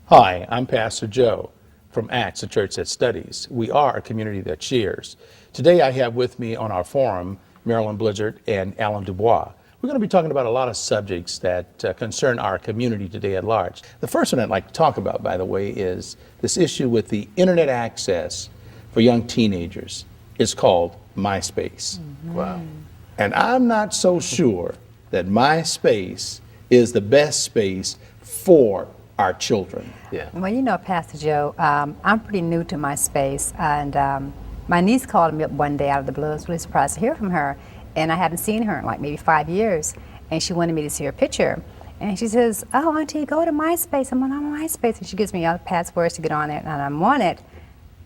Hi, I'm Pastor Joe from Acts, a church that studies. We are a community that shares. Today I have with me on our forum Marilyn Blizzard and Alan Dubois. We're going to be talking about a lot of subjects that concern our community today at large. The first one I'd like to talk about, by the way, is this issue with the internet access for young teenagers. It's called MySpace. Wow. And I'm not so sure that MySpace is the best space for our children. Yeah. Well, you know, Pastor Joe, I'm pretty new to MySpace, and my niece called me up one day out of the blue. I was really surprised to hear from her, and I hadn't seen her in like maybe 5 years, and she wanted me to see her picture. And she says, "Oh, Auntie, go to MySpace." I'm on MySpace, and she gives me all the passwords to get on it, and I'm on it,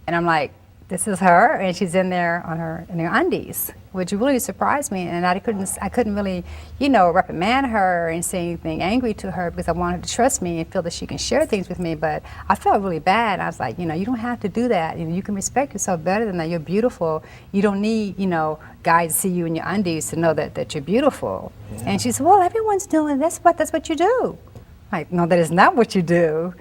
and I'm like, this is her, and she's in there in her undies, which really surprised me. And I couldn't really, reprimand her and say anything angry to her because I wanted her to trust me and feel that she can share things with me. But I felt really bad. I was like, you don't have to do that. You can respect yourself better than that. You're beautiful. You don't need, guys to see you in your undies to know that you're beautiful. Yeah. And she said, well, everyone's doing this. That's what you do. Like, no, that is not what you do.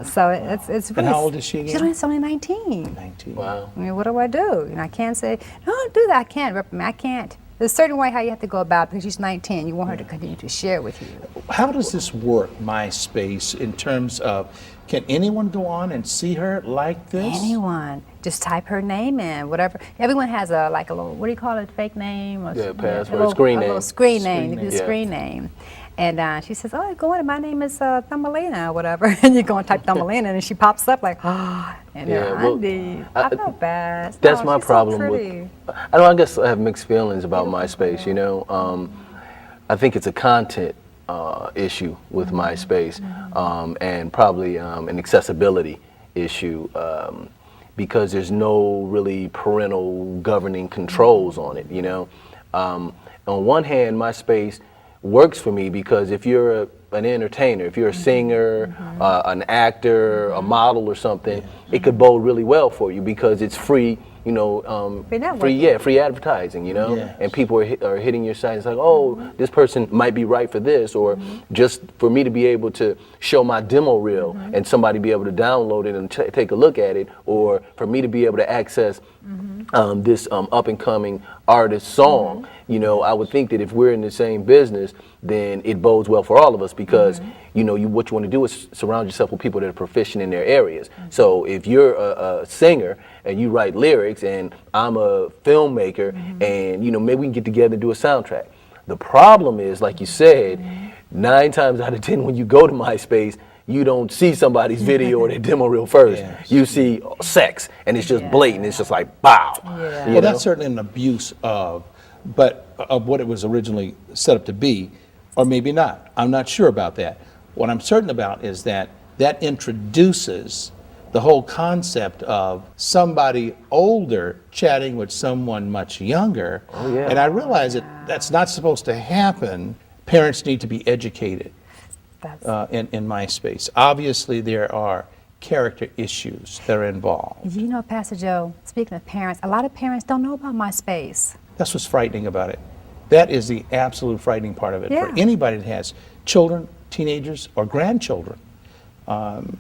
So it's really. And how old is she again? She's only 19. 19. Wow. I mean, what do I do? I can't say, no, don't do that. I can't. I can't. There's a certain way how you have to go about it because she's 19. You want her to continue to share with you. How does this work, MySpace, in terms of, can anyone go on and see her like this? Anyone. Just type her name in, whatever. Everyone has a little, what do you call it, fake name? Or Password, screen name. A little screen name. Screen name. The screen name. And she says, oh, go in, my name is Thumbelina or whatever. And you go and type Thumbelina and she pops up like, and her undies. I feel bad. That's oh, my problem so with, I guess I have mixed feelings about MySpace, I think it's a content issue with MySpace and probably an accessibility issue because there's no really parental governing controls on it, On one hand, MySpace works for me because if you're an entertainer, if you're a singer, an actor, a model or something, it could bode really well for you because it's free, free advertising, Yes. and people are hitting your site. It's like, oh, this person might be right for this, or just for me to be able to show my demo reel and somebody be able to download it and take a look at it, or for me to be able to access this up and coming artist song. I would think that if we're in the same business, then it bodes well for all of us because what you want to do is surround yourself with people that are proficient in their areas. So if you're a singer and you write lyrics and I'm a filmmaker and maybe we can get together and do a soundtrack. The problem is, like you said, 9 times out of 10 when you go to MySpace, you don't see somebody's video or their demo reel first. Yes. You see sex, and it's just blatant. It's just like, wow. Yeah. Well, that's certainly an abuse of what it was originally set up to be, or maybe not. I'm not sure about that. What I'm certain about is that introduces the whole concept of somebody older chatting with someone much younger. Oh, yeah. And I realize that that's not supposed to happen. Parents need to be educated in MySpace. Obviously, there are character issues that are involved. Pastor Joe, speaking of parents, a lot of parents don't know about MySpace. That's what's frightening about it. That is the absolute frightening part of it. Yeah. For anybody that has children, teenagers, or grandchildren,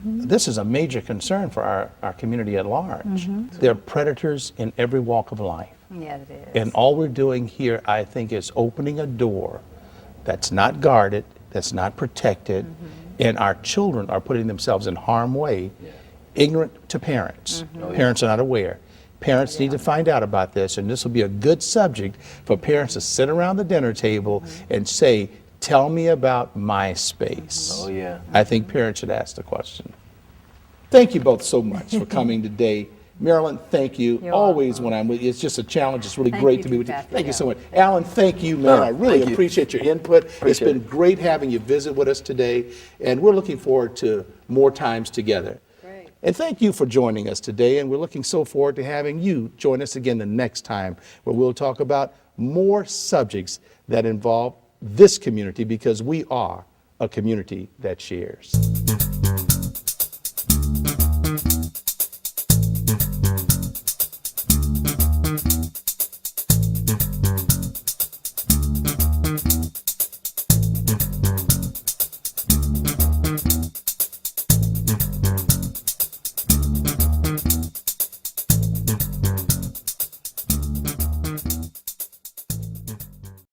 this is a major concern for our community at large. There are predators in every walk of life. Yeah, it is. And all we're doing here, I think, is opening a door that's not guarded, that's not protected, and our children are putting themselves in harm's way, ignorant to parents. Parents are not aware. Parents need to find out about this, and this will be a good subject for parents to sit around the dinner table and say, tell me about MySpace. Oh, yeah. I think parents should ask the question. Thank you both so much for coming today. Marilyn, thank you. You're Always welcome. when I'm with you, it's just a challenge. It's really Thank great you to be with you. Pastor Thank you so Joe. much. Alan, thank you, man. I really thank you. appreciate your input. It's Appreciate been it. great having you visit with us today, and we're looking forward to more times together. Great. And thank you for joining us today, and we're looking so forward to having you join us again the next time, where we'll talk about more subjects that involve this community, because we are a community that shares.